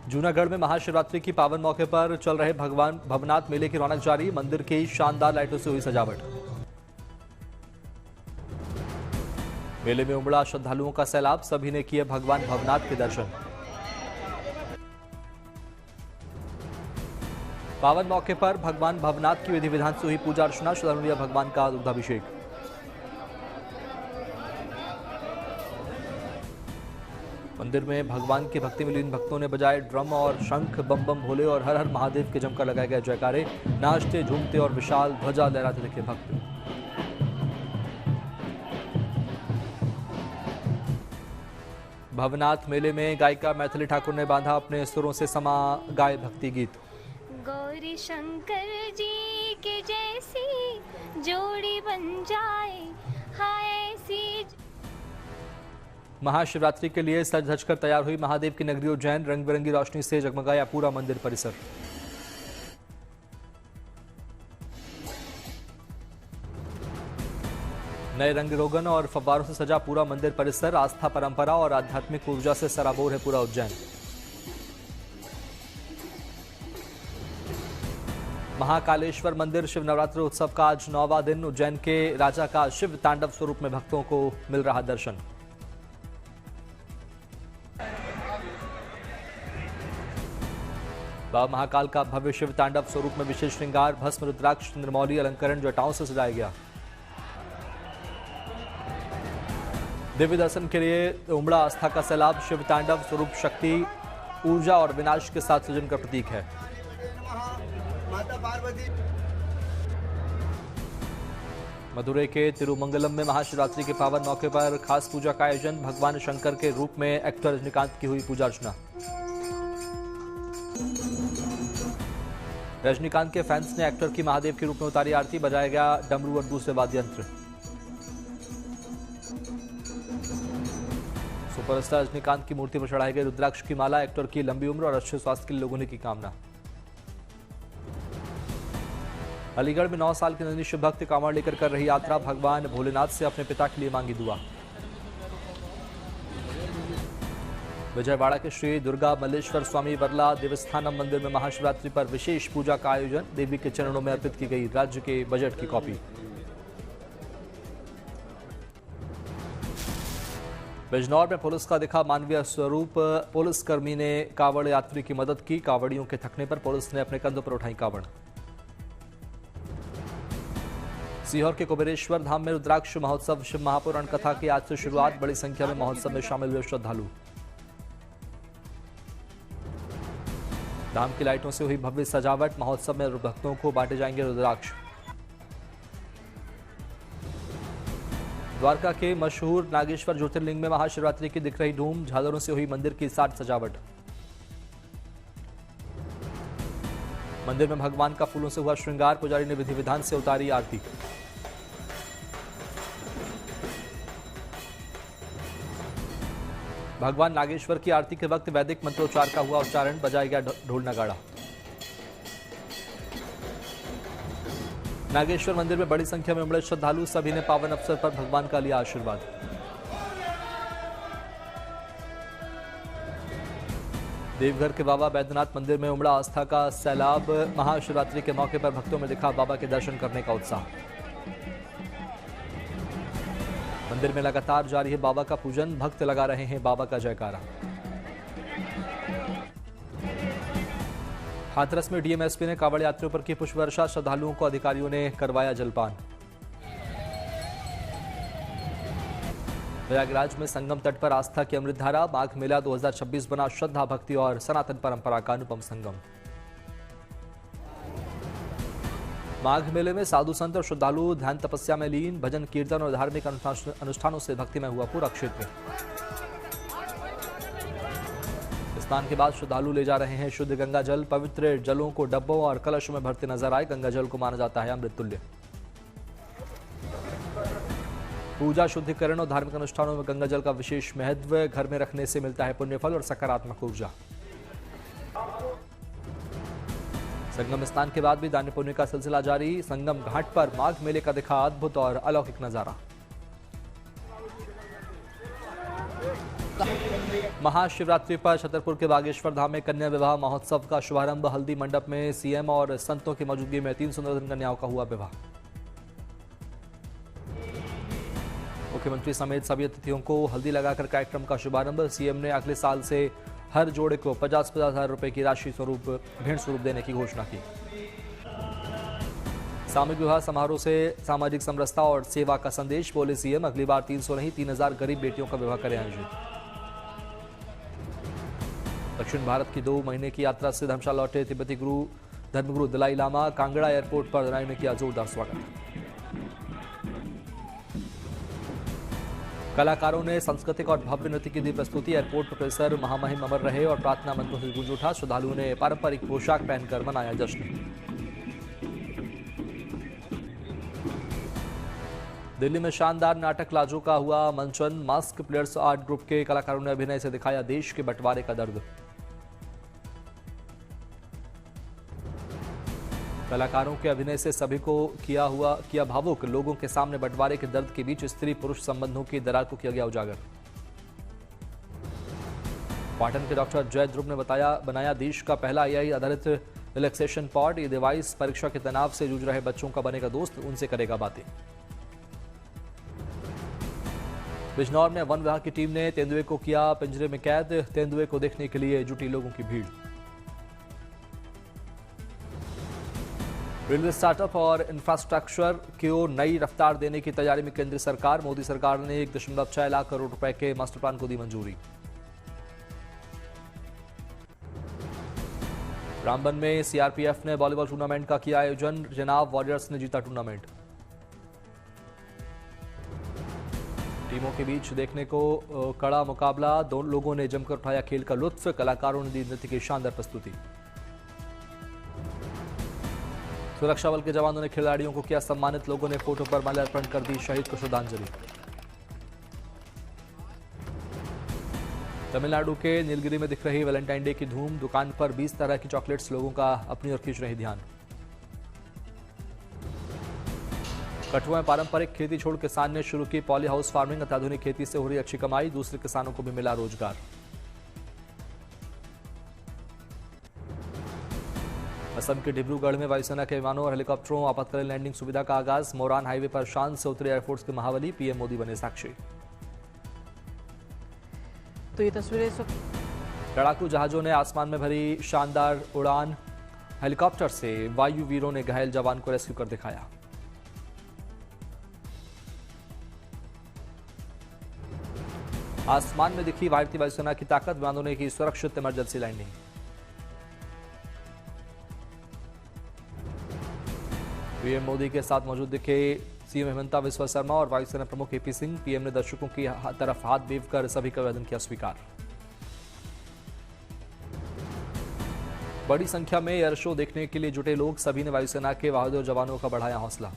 जूनागढ़ में महाशिवरात्रि की पावन मौके पर चल रहे भगवान भवनाथ मेले की रौनक जारी। मंदिर की शानदार लाइटों से हुई सजावट। मेले में उमड़ा श्रद्धालुओं का सैलाब। सभी ने किए भगवान भवनाथ के दर्शन। पावन मौके पर भगवान भवनाथ की विधि विधान से हुई पूजा अर्चना। श्रद्धालुओं ने किया भगवान का दुग्धाभिषेक। मंदिर में भगवान की भक्ति में लीन भक्तों ने बजाए ड्रम और शंख, बम बम भोले और हर हर महादेव के जमकर लगाए गए जयकारे। नाचते झूमते और विशाल ध्वजा लहराते दिखे भक्त। भवनाथ मेले में गायिका मैथिली ठाकुर ने बांधा अपने सुरों से समा गाए भक्ति गीत। गौरी शंकर जी के जैसी जोड़ी बन जाए, हाय ऐसी। महाशिवरात्रि के लिए सज धज कर तैयार हुई महादेव की नगरी उज्जैन। रंग बिरंगी रोशनी से जगमगाया पूरा मंदिर परिसर। नए रंग रोगन और फव्वारों से सजा पूरा मंदिर परिसर। आस्था, परंपरा और आध्यात्मिक ऊर्जा से सराबोर है पूरा उज्जैन। महाकालेश्वर मंदिर शिव नवरात्रि उत्सव का आज 9वां दिन। उज्जैन के राजा का शिव तांडव स्वरूप में भक्तों को मिल रहा दर्शन। बाबा महाकाल का भव्य शिव तांडव स्वरूप में विशेष श्रृंगार। भस्म, रुद्राक्ष, निर्मौली अलंकरण जटाओं से सजाया गया। दिव्य दर्शन के लिए उमड़ा आस्था का सैलाब। शिव तांडव स्वरूप शक्ति, ऊर्जा और विनाश के साथ सृजन का प्रतीक है। मदुरै के तिरुमंगलम में महाशिवरात्रि के पावन मौके पर खास पूजा का आयोजन। भगवान शंकर के रूप में एक्टर रजनीकांत की हुई पूजा अर्चना। रजनीकांत के फैंस ने एक्टर की महादेव के रूप में उतारी आरती। बजाया गया डमरू और दूसरे वाद्य यंत्र। सुपरस्टार रजनीकांत की मूर्ति पर चढ़ाई गई रुद्राक्ष की माला। एक्टर की लंबी उम्र और अच्छे स्वास्थ्य के लिए लोगों ने की कामना। अलीगढ़ में 9 साल की नन्ही शिव भक्त कांवड़ लेकर कर रही यात्रा। भगवान भोलेनाथ से अपने पिता के लिए मांगी दुआ। विजयवाड़ा के श्री दुर्गा मल्लेश्वर स्वामी वर्ला देवस्थानम मंदिर में महाशिवरात्रि पर विशेष पूजा का आयोजन। देवी के चरणों में अर्पित की गई राज्य के बजट की कॉपी। बिजनौर में पुलिस का दिखा मानवीय स्वरूप। पुलिसकर्मी ने कांवड़ यात्री की मदद की। कांवड़ियों के थकने पर पुलिस ने अपने कंधों पर उठाई कांवड़। सीहोर के कुबेरेश्वर धाम में रुद्राक्ष महोत्सव। शिव महापुराण कथा की आज से शुरुआत। बड़ी संख्या में महोत्सव में शामिल हुए श्रद्धालु। धाम की लाइटों से हुई भव्य सजावट। महोत्सव में भक्तों को बांटे जाएंगे रुद्राक्ष। द्वारका के मशहूर नागेश्वर ज्योतिर्लिंग में महाशिवरात्रि की दिख रही धूम। झालरों से हुई मंदिर की साज सजावट। मंदिर में भगवान का फूलों से हुआ श्रृंगार। पुजारी ने विधि विधान से उतारी आरती। भगवान नागेश्वर की आरती के वक्त वैदिक मंत्रोच्चार का हुआ उच्चारण। बजाया गया ढोल नगाड़ा। नागेश्वर मंदिर में बड़ी संख्या में उमड़े श्रद्धालु। सभी ने पावन अवसर पर भगवान का लिया आशीर्वाद। देवघर के बाबा बैद्यनाथ मंदिर में उमड़ा आस्था का सैलाब। महाशिवरात्रि के मौके पर भक्तों में दिखा बाबा के दर्शन करने का उत्साह। मंदिर में लगातार जारी है बाबा का पूजन। भक्त लगा रहे हैं बाबा का जयकारा। हाथरस में डीएम एसपी ने कांवड़ यात्रियों पर की पुष्प वर्षा। श्रद्धालुओं को अधिकारियों ने करवाया जलपान। प्रयागराज में संगम तट पर आस्था की अमृतधारा। माघ मेला 2026 बना श्रद्धा, भक्ति और सनातन परंपरा का अनुपम संगम। माघ मेले में साधु संत और श्रद्धालु ध्यान तपस्या में लीन। भजन, कीर्तन और धार्मिक अनुष्ठानों से भक्तिमय हुआ पूरा क्षेत्र। स्नान के बाद श्रद्धालु ले जा रहे हैं शुद्ध गंगा जल। पवित्र जलों को डब्बों और कलशों में भरते नजर आए। गंगा जल को माना जाता है अमृत तुल्य। पूजा, शुद्धिकरण और धार्मिक अनुष्ठानों में गंगा जल का विशेष महत्व। घर में रखने से मिलता है पुण्यफल और सकारात्मक ऊर्जा। संगम स्नान के बाद भी दान पुण्य का सिलसिला जारी। संगम घाट पर माघ मेले का दिखा अद्भुत और अलौकिक नजारा। महाशिवरात्रि पर छतरपुर के बागेश्वर धाम में कन्या विवाह महोत्सव का शुभारंभ। हल्दी मंडप में सीएम और संतों की मौजूदगी में 319 कन्याओं का हुआ विवाह। मुख्यमंत्री समेत सभी अतिथियों को हल्दी लगाकर कार्यक्रम का शुभारंभ। सीएम ने अगले साल से हर जोड़े को 50-50 हजार रुपए की राशि भेंट स्वरूप देने की घोषणा की। सामूहिक विवाह समारोह से सामाजिक समरसता और सेवा का संदेश। बोले सीएम, अगली बार 300 नहीं 3000 गरीब बेटियों का विवाह करें आयोजित। दक्षिण भारत की 2 महीने की यात्रा से धर्मशाला लौटे तिब्बती धर्मगुरु दलाई लामा। कांगड़ा एयरपोर्ट पर दलाई ने किया जोरदार स्वागत। कलाकारों ने सांस्कृतिक और भव्य नृत्य की दी प्रस्तुति। एयरपोर्ट पर परिसर महामहिम अमर रहे और प्रार्थना मंत्रों से गूंज उठा। श्रद्धालुओं ने पारंपरिक पोशाक पहनकर मनाया जश्न। दिल्ली में शानदार नाटक लाजो का हुआ मंचन। मास्क प्लेयर्स आर्ट ग्रुप के कलाकारों ने अभिनय से दिखाया देश के बंटवारे का दर्द। कलाकारों के अभिनय से सभी को किया भावुक। लोगों के सामने बंटवारे के दर्द के बीच स्त्री पुरुष संबंधों की दरार को किया गया उजागर। पाटन के डॉक्टर जय ध्रुव ने बनाया देश का पहला AI आधारित रिलैक्सेशन पॉड। ये डिवाइस परीक्षा के तनाव से जूझ रहे बच्चों का बनेगा दोस्त, उनसे करेगा बातें। बिजनौर में वन विभाग की टीम ने तेंदुए को किया पिंजरे में कैद। तेंदुए को देखने के लिए जुटी लोगों की भीड़। रेलवे स्टार्टअप और इंफ्रास्ट्रक्चर को नई रफ्तार देने की तैयारी में केंद्र सरकार। मोदी सरकार ने 1.6 लाख करोड़ रुपए के मास्टर प्लान को दी मंजूरी। रामबन में सीआरपीएफ ने वॉलीबॉल टूर्नामेंट का किया आयोजन। जनाब वॉरियर्स ने जीता टूर्नामेंट। टीमों के बीच देखने को कड़ा मुकाबला। दोनों लोगों ने जमकर उठाया खेल का लुत्फ। कलाकारों ने दी नृत्य की शानदार प्रस्तुति। सुरक्षा बल के जवानों ने खिलाड़ियों को किया सम्मानित। लोगों ने फोटो पर माल्यार्पण कर दी शहीद को श्रद्धांजलि। तमिलनाडु के नीलगिरी में दिख रही वैलेंटाइन डे की धूम। दुकान पर 20 तरह की चॉकलेट्स लोगों का अपनी ओर खींच रही ध्यान। कठुआ में पारंपरिक खेती छोड़ किसान ने शुरू की पॉली हाउस फार्मिंग। अत्याधुनिक खेती से हो रही अच्छी कमाई। दूसरे किसानों को भी मिला रोजगार। असम के डिब्रूगढ़ में वायुसेना के विमानों और हेलीकॉप्टरों आपातकालीन लैंडिंग सुविधा का आगाज। मोरान हाईवे पर शान से उतरे एयरफोर्स के महाबली। पीएम मोदी बने साक्षी। तो ये तस्वीरें लड़ाकू जहाजों ने आसमान में भरी शानदार उड़ान। हेलीकॉप्टर से वायु वीरों ने घायल जवान को रेस्क्यू कर दिखाया। आसमान में दिखी भारतीय वायुसेना की ताकत। विमानों ने की सुरक्षित इमरजेंसी लैंडिंग। पीएम मोदी के साथ मौजूद दिखे सीएम हेमंता बिस्वा शर्मा और वायुसेना प्रमुख एपी सिंह। पीएम ने दर्शकों की तरफ हाथ वेव कर सभी का अभिवादन किया स्वीकार। बड़ी संख्या में एयर शो देखने के लिए जुटे लोग। सभी ने वायुसेना के बहादुर जवानों का बढ़ाया हौसला।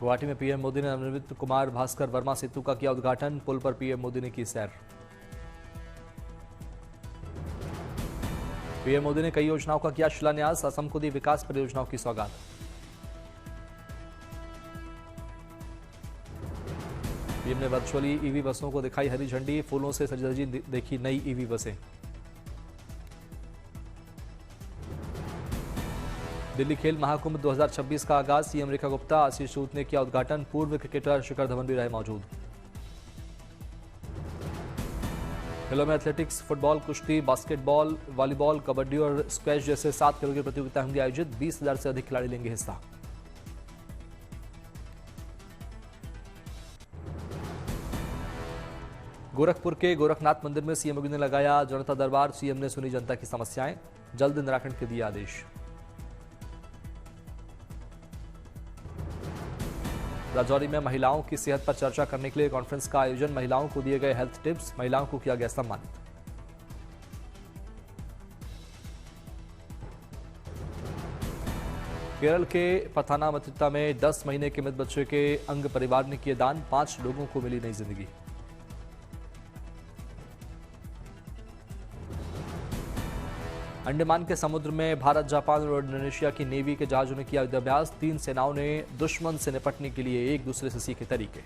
गुवाहाटी में पीएम मोदी ने नवनिर्मित कुमार भास्कर वर्मा सेतु का किया उद्घाटन। पुल पर पीएम मोदी ने की सैर। पीएम मोदी ने कई योजनाओं का किया शिलान्यास। असम को दी विकास परियोजनाओं की सौगात। पीएम ने वर्चुअली ईवी बसों को दिखाई हरी झंडी। फूलों से सजी धजी देखी नई ईवी बसें। दिल्ली खेल महाकुंभ 2026 का आगाज। सीएम रेखा गुप्ता आशीष सूद ने किया उद्घाटन। पूर्व क्रिकेटर शिखर धवन भी रहे मौजूद। खेलों में एथलेटिक्स, फुटबॉल, कुश्ती, बास्केटबॉल, वॉलीबॉल, कबड्डी और स्क्वैश जैसे 7 खेलों की प्रतियोगिता होंगी आयोजित। 20,000 से अधिक खिलाड़ी लेंगे हिस्सा। गोरखपुर के गोरखनाथ मंदिर में सीएम योगी ने लगाया जनता दरबार। सीएम ने सुनी जनता की समस्याएं। जल्द निराकरण के दिए आदेश। राजौरी में महिलाओं की सेहत पर चर्चा करने के लिए कॉन्फ्रेंस का आयोजन। महिलाओं को दिए गए हेल्थ टिप्स। महिलाओं को किया गया सम्मानित। केरल के पथानामथिट्टा में 10 महीने के मृत बच्चे के अंग परिवार ने किए दान। 5 लोगों को मिली नई जिंदगी। अंडमान के समुद्र में भारत, जापान और इंडोनेशिया की नेवी के जहाजों ने किया युद्धाभ्यास। 3 सेनाओं ने दुश्मन से निपटने के लिए एक दूसरे से सीखे तरीके।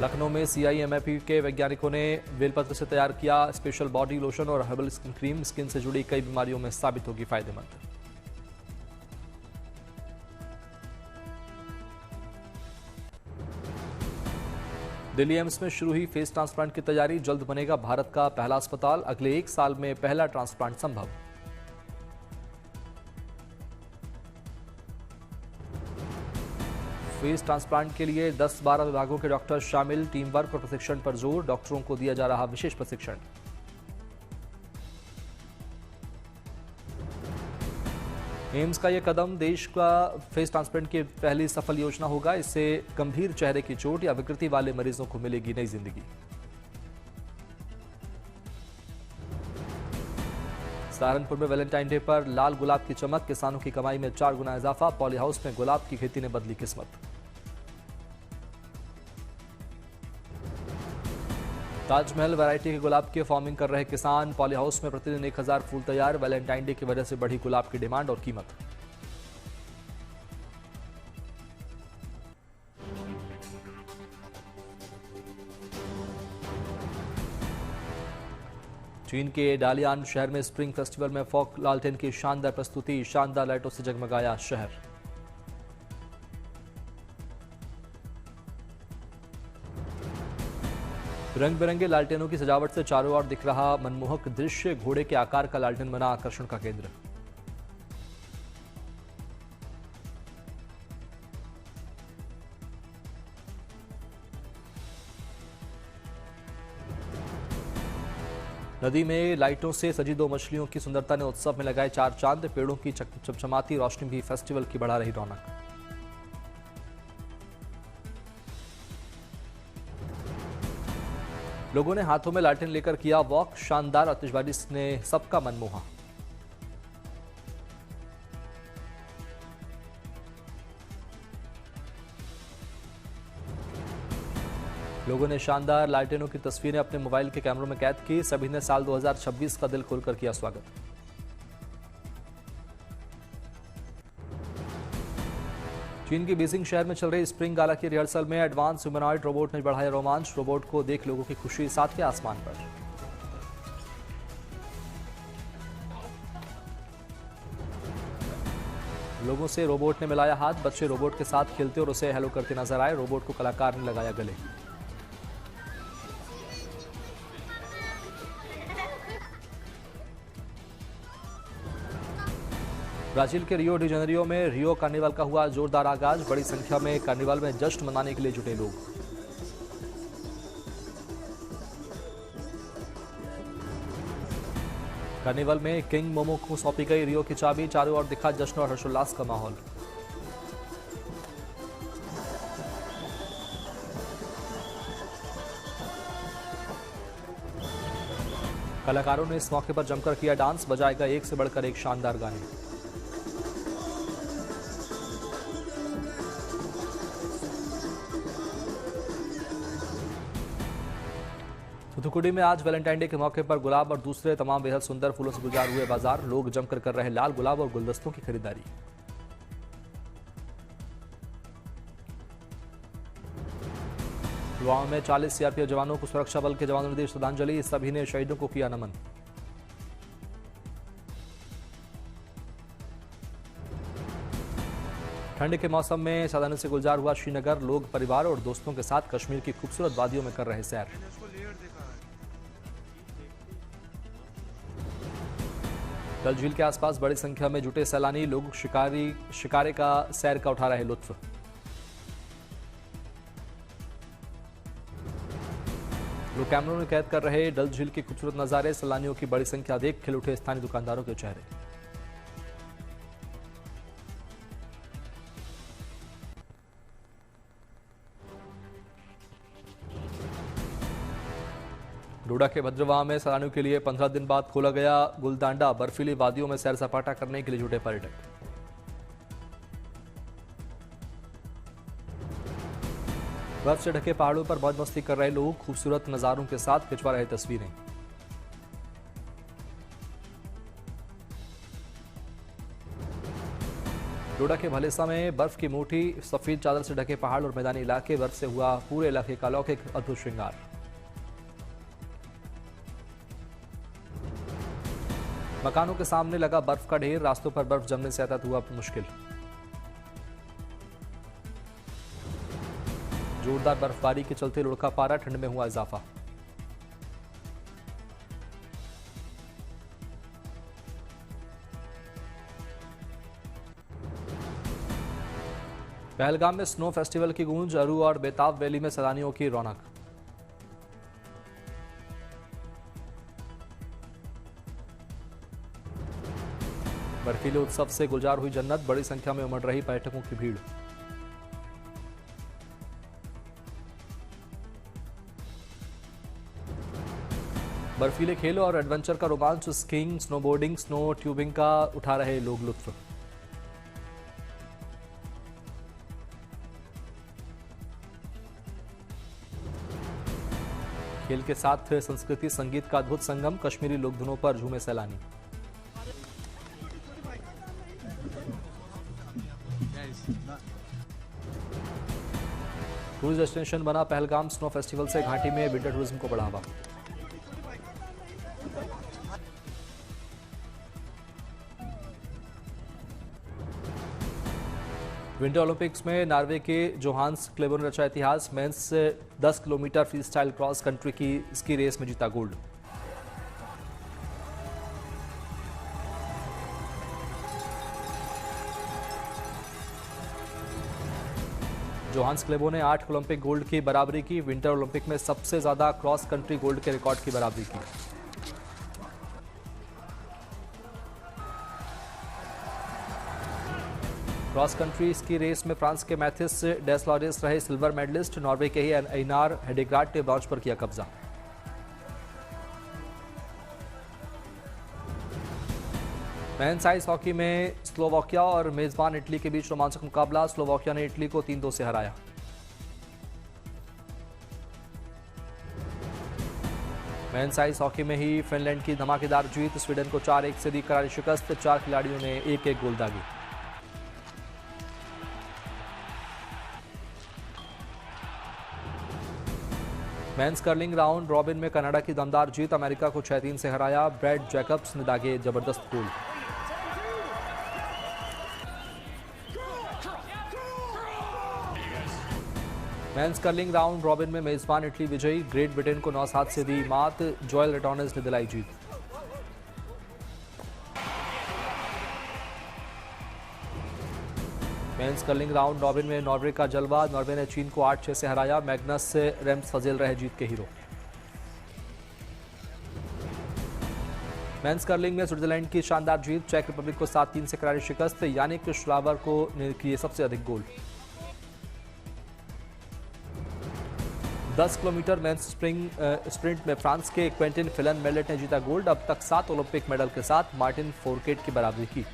लखनऊ में सीआईएमएपी के वैज्ञानिकों ने बेलपत्र से तैयार किया स्पेशल बॉडी लोशन और हर्बल स्किन क्रीम। स्किन से जुड़ी कई बीमारियों में साबित होगी फायदेमंद। दिल्ली एम्स में शुरू हुई फेस ट्रांसप्लांट की तैयारी। जल्द बनेगा भारत का पहला अस्पताल। अगले 1 साल में पहला ट्रांसप्लांट संभव। फेस ट्रांसप्लांट के लिए 10-12 विभागों के डॉक्टर शामिल। टीम वर्क और प्रशिक्षण पर जोर। डॉक्टरों को दिया जा रहा विशेष प्रशिक्षण। एम्स का यह कदम देश का फेस ट्रांसप्लांट की पहली सफल योजना होगा। इससे गंभीर चेहरे की चोट या विकृति वाले मरीजों को मिलेगी नई जिंदगी। सहारनपुर में वैलेंटाइन डे पर लाल गुलाब की चमक। किसानों की कमाई में 4 गुना इजाफा। पॉली हाउस में गुलाब की खेती ने बदली किस्मत। ताजमहल वैरायटी के गुलाब की फार्मिंग कर रहे किसान। पॉली हाउस में प्रतिदिन 1000 फूल तैयार। वैलेंटाइन डे की वजह से बढ़ी गुलाब की डिमांड और कीमत। चीन के डालियान शहर में स्प्रिंग फेस्टिवल में फॉग लालटेन की शानदार प्रस्तुति। शानदार लाइटों से जगमगाया शहर। रंग बिरंगे लालटेनों की सजावट से चारों ओर दिख रहा मनमोहक दृश्य। घोड़े के आकार का लालटेन बना आकर्षण का केंद्र। नदी में लाइटों से सजी 2 मछलियों की सुंदरता ने उत्सव में लगाए 4 चांद। पेड़ों की चमचमाती रोशनी भी फेस्टिवल की बढ़ा रही रौनक। लोगों ने हाथों में लालटेन लेकर किया वॉक। शानदार आतिशबाजी ने सबका मन मोहा। लोगों ने शानदार लालटेनों की तस्वीरें अपने मोबाइल के कैमरों में कैद की। सभी ने साल 2026 का दिल खोलकर किया स्वागत। चीन के बीजिंग शहर में चल रही स्प्रिंग गाला की रिहर्सल में एडवांस ह्यूमनॉइड रोबोट ने बढ़ाया रोमांच। रोबोट को देख लोगों की खुशी 7वें आसमान पर। लोगों से रोबोट ने मिलाया हाथ। बच्चे रोबोट के साथ खेलते और उसे हेलो करते नजर आए। रोबोट को कलाकार ने लगाया गले। ब्राजील के रियो डी जेनेरियो में रियो कार्निवल का हुआ जोरदार आगाज। बड़ी संख्या में कार्निवल में जश्न मनाने के लिए जुटे लोग। कार्निवल में किंग मोमो को सौंपी गई रियो की चाबी। चारों ओर दिखा जश्न और हर्षोल्लास का माहौल। कलाकारों ने इस मौके पर जमकर किया डांस। बजाएगा एक से बढ़कर एक शानदार गाने। थूथुकुडी में आज वैलेंटाइन डे के मौके पर गुलाब और दूसरे तमाम बेहद सुंदर फूलों से गुलजार हुए बाजार। लोग जमकर कर रहे लाल गुलाब और गुलदस्तों की खरीदारी। पुलवामा में 40 सीआरपीएफ जवानों को सुरक्षा बल के जवानों ने दी श्रद्धांजलि। सभी ने शहीदों को किया नमन। ठंड के मौसम में सावधानी से गुलजार हुआ श्रीनगर। लोग परिवार और दोस्तों के साथ कश्मीर की खूबसूरत वादियों में कर रहे सैर। डल झील के आसपास बड़ी संख्या में जुटे सैलानी। लोग शिकारे का सैर का उठा रहे लुत्फ। लोग कैमरों में कैद कर रहे डल झील के खूबसूरत नजारे। सैलानियों की बड़ी संख्या देख खिल उठे स्थानीय दुकानदारों के चेहरे। डोडा के भद्रवाह में सैलानियों के लिए 15 दिन बाद खोला गया गुलदांडा। बर्फीली वादियों में सैर सपाटा करने के लिए जुटे पर्यटक। बर्फ से ढके पहाड़ों पर मौज मस्ती कर रहे लोग खूबसूरत नजारों के साथ खिंचवा रहे तस्वीरें। डोडा के भलेसा में बर्फ की मोटी सफेद चादर से ढके पहाड़ और मैदानी इलाके, बर्फ से हुआ पूरे इलाके का अलौकिक अद्भुत श्रृंगार। मकानों के सामने लगा बर्फ का ढेर, रास्तों पर बर्फ जमने से यातायात हुआ मुश्किल। जोरदार बर्फबारी के चलते लुढ़का पारा, ठंड में हुआ इजाफा। पहलगाम में स्नो फेस्टिवल की गूंज, अरू और बेताब वैली में सैलानियों की रौनक। बर्फीले उत्सव से गुलजार हुई जन्नत, बड़ी संख्या में उमड़ रही पर्यटकों की भीड़। बर्फीले खेलों और एडवेंचर का रोमांच, स्कीइंग, स्नोबोर्डिंग, स्नो ट्यूबिंग का उठा रहे लोग लुत्फ। खेल के साथ संस्कृति संगीत का अद्भुत संगम, कश्मीरी लोकधुनों पर झूमे सैलानी। टूरिस्ट डेस्टिनेशन बना पहलगाम, स्नो फेस्टिवल से घाटी में विंटर टूरिज्म को बढ़ावा। विंटर ओलंपिक्स में नॉर्वे के जोहान्स क्लेबो ने रचा इतिहास, men's 10 kilometre freestyle cross country की स्की रेस में जीता गोल्ड। जोहान्स क्लेबो ने 8 ओलंपिक गोल्ड की बराबरी की, विंटर ओलंपिक में सबसे ज्यादा क्रॉस कंट्री गोल्ड के रिकॉर्ड की बराबरी की। क्रॉस कंट्री स्की रेस में फ्रांस के मैथिस डेस्लॉरिस रहे सिल्वर मेडलिस्ट, नॉर्वे के ही एनार हेडेगार्ड ने ब्रॉन्ज पर किया कब्जा। मेंस आइस हॉकी में स्लोवाकिया और मेजबान इटली के बीच रोमांचक मुकाबला, स्लोवाकिया ने इटली को 3-2 से हराया। मेंस आइस हॉकी में ही फिनलैंड की धमाकेदार जीत, स्वीडन को 4-1 से दी करारी शिकस्त, 4 खिलाड़ियों ने एक-एक गोल दागे। मेंस कर्लिंग राउंड रॉबिन में कनाडा की दमदार जीत, अमेरिका को 6-3 से हराया, ब्रैड जैकब्स ने दागे जबरदस्त गोल। मेंस कर्लिंग राउंड रॉबिन में मेजबान इटली विजयी, ग्रेट ब्रिटेन को 9-7 से दी मात, जोएल रेटोनेस ने दिलाई जीत। मेंस कर्लिंग राउंड रॉबिन में नॉर्वे का जलवा, नॉर्वे ने चीन को 8-6 से हराया, मैग्नस रेम्स फजेल रहे जीत के हीरो। मेंस कर्लिंग में स्विट्जरलैंड की शानदार जीत, चेक रिपब्लिक को 7-3 से करारी शिकस्त, यानिक श्लावर को किए सबसे अधिक गोल। 10 किलोमीटर मेंस स्प्रिंट में फ्रांस के क्वेंटिन फिलन मेलेट ने जीता गोल्ड, अब तक 7 ओलंपिक मेडल के साथ मार्टिन फोरकेट की बराबरी की।